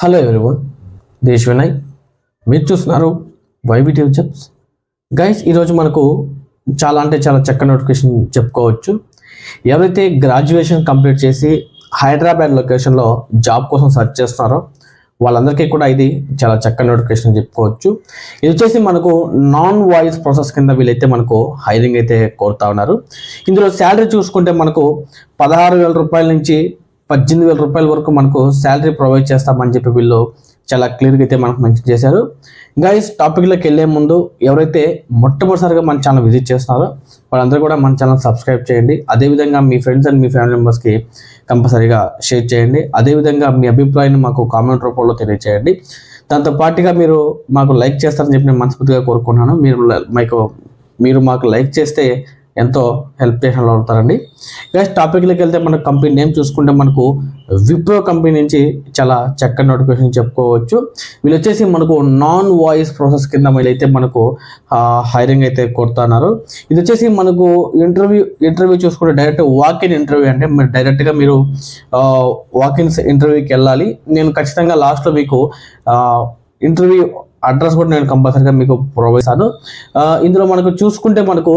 Hello everyone, దేశ్ వినయ్. మీరు చూస్తున్నారు వైబిటివ్ chips. Guys, ఈరోజు మనకు చాలా చక్కని నోటిఫికేషన్ చెప్పుకోవచ్చు. ఎవరైతే గ్రాడ్యుయేషన్ కంప్లీట్ చేసి హైదరాబాద్ లొకేషన్లో జాబ్ కోసం సెర్చ్ చేస్తున్నారో వాళ్ళందరికీ కూడా ఇది చాలా చక్కని నోటిఫికేషన్ చెప్పుకోవచ్చు. ఇది వచ్చేసి మనకు నాన్ వాయిస్ ప్రాసెస్ కింద వీళ్ళైతే మనకు హైరింగ్ అయితే కోరుతా ఉన్నారు. ఇందులో శాలరీ చూసుకుంటే మనకు 16,000 రూపాయల నుంచి 18,000 రూపాయల వరకు మనకు శాలరీ ప్రొవైడ్ చేస్తామని చెప్పి వీళ్ళు చాలా క్లియర్గా అయితే మనకు మెన్షన్ చేశారు. గైస్, టాపిక్లోకి వెళ్ళే ముందు ఎవరైతే మొట్టమొదటిసారిగా మన ఛానల్ విజిట్ చేస్తున్నారో వాళ్ళందరూ కూడా మన ఛానల్ సబ్స్క్రైబ్ చేయండి. అదేవిధంగా మీ ఫ్రెండ్స్ అండ్ మీ ఫ్యామిలీ మెంబర్స్కి కంపల్సరీగా షేర్ చేయండి. అదేవిధంగా మీ అభిప్రాయాన్ని మాకు కామెంట్ రూపంలో తెలియజేయండి. దాంతో పాటుగా మీరు మాకు లైక్ చేస్తారని చెప్పి నేను మనస్ఫూర్తిగా కోరుకుంటున్నాను. మీరు మాకు లైక్ చేస్తే ఎంతో హెల్ప్ చేసిన వాళ్ళు అవుతారండి. గైస్, టాపిక్లోకి వెళ్తే మన కంపెనీ నేమ్ చూసుకుంటే మనకు విప్రో కంపెనీ నుంచి చాలా చక్కని నోటిఫికేషన్ చెప్పుకోవచ్చు. వీళ్ళు వచ్చేసి మనకు నాన్ వాయిస్ ప్రాసెస్ కింద వీళ్ళైతే మనకు హైరింగ్ అయితే కోరుతున్నారు. ఇది వచ్చేసి మనకు ఇంటర్వ్యూ చూసుకుంటే డైరెక్ట్ వాకిన్ ఇంటర్వ్యూ, అంటే డైరెక్ట్గా మీరు వాకిన్స్ ఇంటర్వ్యూకి వెళ్ళాలి. నేను ఖచ్చితంగా లాస్ట్లో మీకు ఇంటర్వ్యూ అడ్రస్ కూడా నేను కంపల్సరీగా మీకు ప్రొవైడ్ చేస్తాను. ఇందులో మనకు చూసుకుంటే మనకు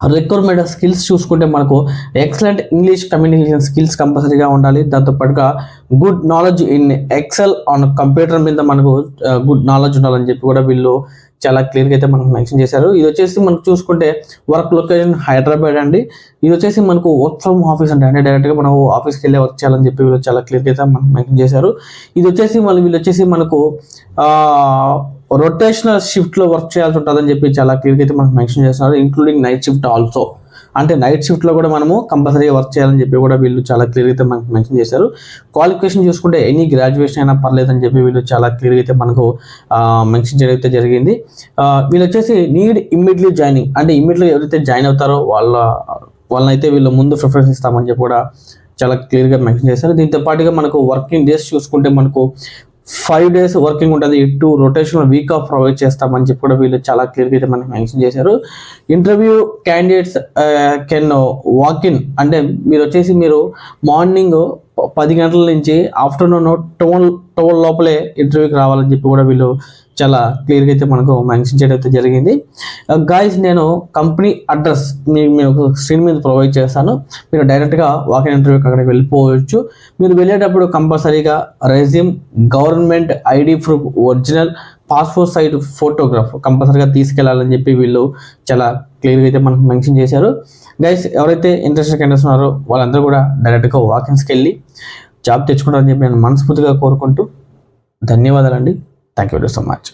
రిక్వైర్మెంట్ స్కిల్స్ చూసుకుంటే మనకు ఎక్సలెంట్ ఇంగ్లీష్ కమ్యూనికేషన్ స్కిల్స్ కంపల్సరీగా ఉండాలి. దాంతోపాటుగా good knowledge in excel on computer మీద మనకు గుడ్ నాలెడ్జ్ ఉండాలని చెప్పి కూడా వీళ్ళు చాలా క్లియర్గా అయితే మనకు మెన్షన్ చేశారు. ఇది వచ్చేసి మనకు చూసుకుంటే వర్క్ లొకేషన్ హైదరాబాద్ అండి. ఇది వచ్చేసి మనకు వర్క్ ఫ్రమ్ ఆఫీస్ అంటే డైరెక్ట్గా మనం ఆఫీస్కి వెళ్ళే వర్క్ చేయాలని చెప్పి వీళ్ళు చాలా క్లియర్గా అయితే మనకు మెన్షన్ చేశారు. ఇది వచ్చేసి వీళ్ళు వచ్చేసి మనకు రొటేషనల్ షిఫ్ట్లో వర్క్ చేయాల్సి ఉంటుందని చెప్పి చాలా క్లియర్గా అయితే మనకు మెన్షన్ చేస్తున్నారు, ఇంక్లూడింగ్ నైట్ షిఫ్ట్ ఆల్సో. అంటే నైట్ షిఫ్ట్లో కూడా మనము కంపల్సరీగా వర్క్ చేయాలని చెప్పి కూడా వీళ్ళు చాలా క్లియర్గా అయితే మనకు మెన్షన్ చేశారు. క్వాలిఫికేషన్ చూసుకుంటే ఎనీ గ్రాడ్యుయేషన్ అయినా పర్లేదని చెప్పి వీళ్ళు చాలా క్లియర్గా అయితే మనకు మెన్షన్ చేయడం అయితే జరిగింది. వీళ్ళు వచ్చేసి నీడ్ ఇమ్మీడియట్లీ జాయినింగ్, అంటే ఇమ్మీడియట్గా ఎవరైతే జాయిన్ అవుతారో వాళ్ళనైతే వీళ్ళు ముందు ప్రిఫరెన్స్ ఇస్తామని చెప్పి కూడా చాలా క్లియర్గా మెన్షన్ చేశారు. దీంతో పాటుగా మనకు వర్కింగ్ డేస్ చూసుకుంటే మనకు 5 days వర్కింగ్ ఉంటుంది, 2 రొటేషనల్ వీక్ ఆఫ్ ప్రొవైడ్ చేస్తామని చెప్పి కూడా వీళ్ళు చాలా క్లియర్గా అయితే మనకి మెన్షన్ చేశారు. Interview candidates can walk in, అంటే మీరు మార్నింగ్ 10 గంటల నుంచి ఆఫ్టర్నూన్ 12 లోపలే ఇంటర్వ్యూకి రావాలని చెప్పి కూడా వీళ్ళు చాలా క్లియర్గా అయితే మనకు మెన్షన్ చేయడం అయితే జరిగింది. గాయస్, నేను కంపెనీ అడ్రస్ మీకు స్క్రీన్ మీద ప్రొవైడ్ చేస్తాను. మీరు డైరెక్ట్గా వాకిన్ ఇంటర్వ్యూకి అక్కడికి వెళ్ళిపోవచ్చు. మీరు వెళ్ళేటప్పుడు కంపల్సరీగా resume, government ID proof, original passport size photograph కంపల్సరీగా తీసుకెళ్లాలని చెప్పి వీళ్ళు చాలా క్లియర్గా అయితే మనకు మెన్షన్ చేశారు. గైస్, ఎవరైతే ఇంట్రెస్టెడ్ క్యాండిడేట్స్ ఉన్నారో వాళ్ళందరూ కూడా డైరెక్ట్గా వాకిన్స్కి వెళ్ళి జాబ్ తెచ్చుకుంటారని చెప్పి నేను మనస్ఫూర్తిగా కోరుకుంటూ ధన్యవాదాలండి. Thank you very so much.